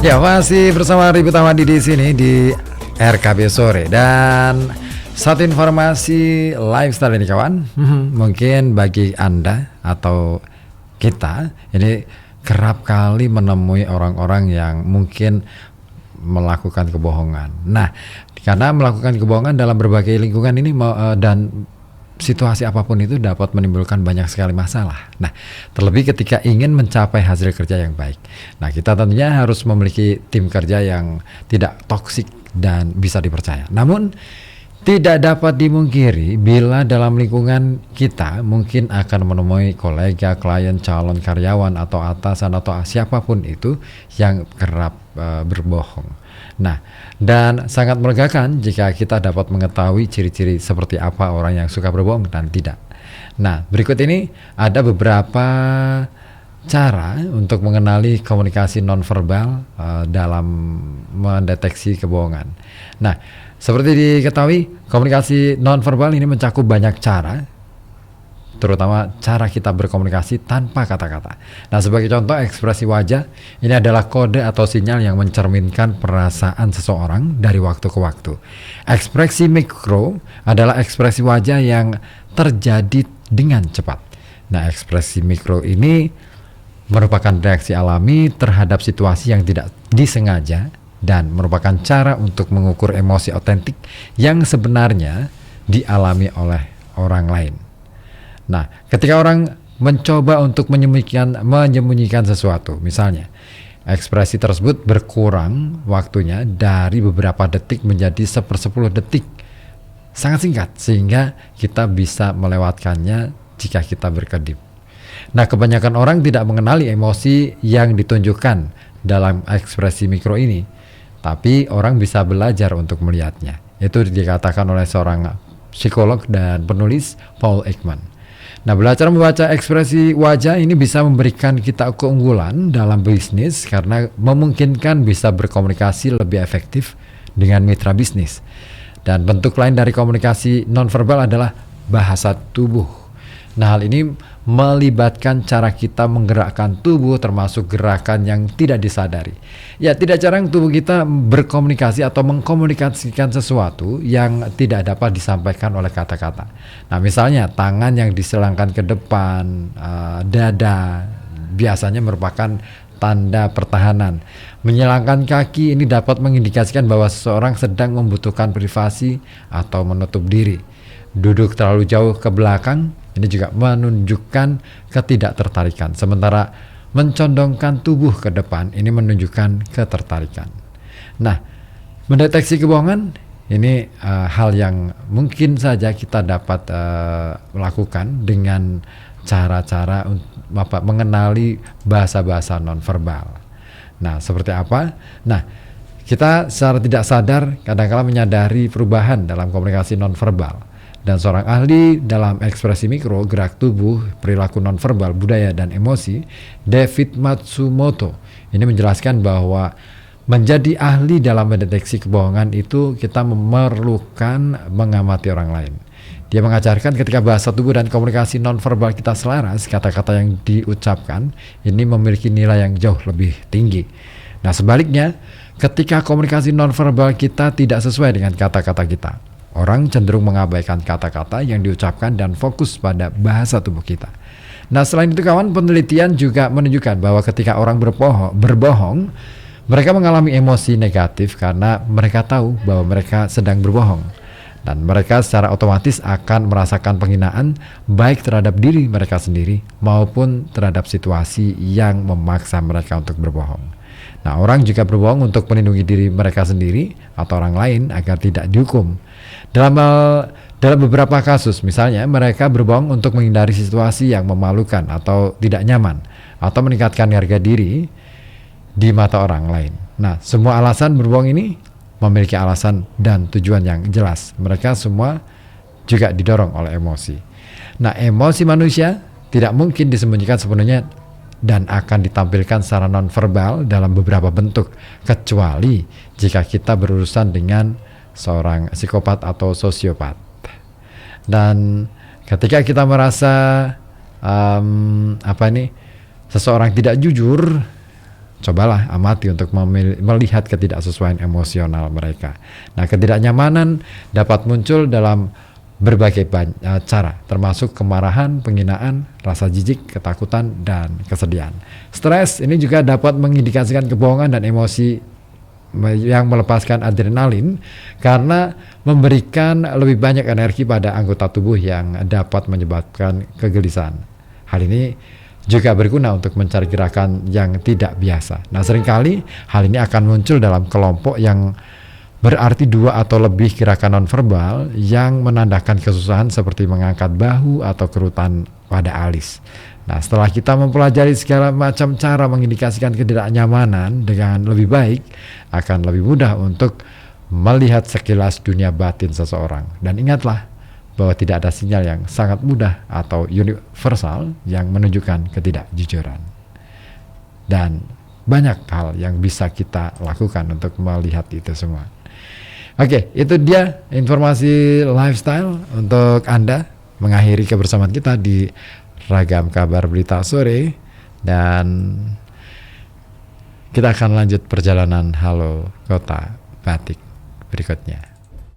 Ya, masih bersama Ribut Ahmadi di sini di RKB Sore. Dan satu informasi lifestyle ini kawan, mungkin bagi Anda atau kita ini kerap kali menemui orang-orang yang mungkin melakukan kebohongan. Nah, karena melakukan kebohongan dalam berbagai lingkungan ini dan situasi apapun itu dapat menimbulkan banyak sekali masalah. Nah, terlebih ketika ingin mencapai hasil kerja yang baik. Nah, kita tentunya harus memiliki tim kerja yang tidak toksik dan bisa dipercaya. Namun, tidak dapat dimungkiri bila dalam lingkungan kita mungkin akan menemui kolega, klien, calon karyawan, atau atasan, atau siapapun itu yang kerap berbohong. Nah, dan sangat melegakan jika kita dapat mengetahui ciri-ciri seperti apa orang yang suka berbohong dan tidak. Nah, berikut ini ada beberapa cara untuk mengenali komunikasi nonverbal dalam mendeteksi kebohongan. Nah, seperti diketahui, komunikasi nonverbal ini mencakup banyak cara, terutama cara kita berkomunikasi tanpa kata-kata. Nah, sebagai contoh, ekspresi wajah ini adalah kode atau sinyal yang mencerminkan perasaan seseorang dari waktu ke waktu. Ekspresi mikro adalah ekspresi wajah yang terjadi dengan cepat. Nah, ekspresi mikro ini merupakan reaksi alami terhadap situasi yang tidak disengaja dan merupakan cara untuk mengukur emosi otentik yang sebenarnya dialami oleh orang lain. Nah, ketika orang mencoba untuk menyembunyikan sesuatu, misalnya ekspresi tersebut berkurang waktunya dari beberapa detik menjadi 1/10 detik, sangat singkat sehingga kita bisa melewatkannya jika kita berkedip. Nah, kebanyakan orang tidak mengenali emosi yang ditunjukkan dalam ekspresi mikro ini, tapi orang bisa belajar untuk melihatnya. Itu dikatakan oleh seorang psikolog dan penulis Paul Ekman. Nah, belajar membaca ekspresi wajah ini bisa memberikan kita keunggulan dalam bisnis karena memungkinkan bisa berkomunikasi lebih efektif dengan mitra bisnis. Dan bentuk lain dari komunikasi nonverbal adalah bahasa tubuh. Nah, hal ini melibatkan cara kita menggerakkan tubuh termasuk gerakan yang tidak disadari. Ya, tidak jarang tubuh kita berkomunikasi atau mengkomunikasikan sesuatu yang tidak dapat disampaikan oleh kata-kata. Nah, misalnya tangan yang diselangkan ke depan, dada, biasanya merupakan tanda pertahanan. Menyilangkan kaki ini dapat mengindikasikan bahwa seseorang sedang membutuhkan privasi atau menutup diri. Duduk terlalu jauh ke belakang ini juga menunjukkan ketidaktertarikan, sementara mencondongkan tubuh ke depan ini menunjukkan ketertarikan. Nah, mendeteksi kebohongan ini hal yang mungkin saja kita dapat lakukan dengan cara-cara mengenali bahasa-bahasa nonverbal. Nah, seperti apa? Nah, kita secara tidak sadar kadang-kala menyadari perubahan dalam komunikasi nonverbal. Dan seorang ahli dalam ekspresi mikro, gerak tubuh, perilaku nonverbal, budaya, dan emosi, David Matsumoto, ini menjelaskan bahwa menjadi ahli dalam mendeteksi kebohongan itu kita memerlukan mengamati orang lain. Dia mengajarkan ketika bahasa tubuh dan komunikasi nonverbal kita selaras, kata-kata yang diucapkan ini memiliki nilai yang jauh lebih tinggi. Nah, sebaliknya, ketika komunikasi nonverbal kita tidak sesuai dengan kata-kata kita, orang cenderung mengabaikan kata-kata yang diucapkan dan fokus pada bahasa tubuh kita. Nah, selain itu kawan, penelitian juga menunjukkan bahwa ketika orang berbohong, mereka mengalami emosi negatif karena mereka tahu bahwa mereka sedang berbohong. Dan mereka secara otomatis akan merasakan penghinaan baik terhadap diri mereka sendiri maupun terhadap situasi yang memaksa mereka untuk berbohong. Nah, orang juga berbohong untuk melindungi diri mereka sendiri atau orang lain agar tidak dihukum. Dalam beberapa kasus, misalnya mereka berbohong untuk menghindari situasi yang memalukan atau tidak nyaman, atau meningkatkan harga diri di mata orang lain. Nah, semua alasan berbohong ini memiliki alasan dan tujuan yang jelas. Mereka semua juga didorong oleh emosi. Nah, emosi manusia tidak mungkin disembunyikan sepenuhnya dan akan ditampilkan secara nonverbal dalam beberapa bentuk, kecuali jika kita berurusan dengan seorang psikopat atau sosiopat. Dan ketika kita merasa seseorang tidak jujur, cobalah amati untuk melihat ketidaksesuaian emosional mereka. Nah, ketidaknyamanan dapat muncul dalam berbagai cara, termasuk kemarahan, penghinaan, rasa jijik, ketakutan, dan kesedihan. Stres ini juga dapat mengindikasikan kebohongan dan emosi yang melepaskan adrenalin karena memberikan lebih banyak energi pada anggota tubuh yang dapat menyebabkan kegelisahan. Hal ini juga berguna untuk mencari gerakan yang tidak biasa. Nah, seringkali hal ini akan muncul dalam kelompok yang berarti 2 atau lebih gerakan nonverbal yang menandakan kesusahan seperti mengangkat bahu atau kerutan pada alis. Nah, setelah kita mempelajari segala macam cara mengindikasikan ketidaknyamanan dengan lebih baik, akan lebih mudah untuk melihat sekilas dunia batin seseorang. Dan ingatlah bahwa tidak ada sinyal yang sangat mudah atau universal yang menunjukkan ketidakjujuran. Dan banyak hal yang bisa kita lakukan untuk melihat itu semua. Oke, itu dia informasi lifestyle untuk Anda mengakhiri kebersamaan kita di Ragam Kabar Berita Sore, dan kita akan lanjut perjalanan Halo Kota Batik berikutnya.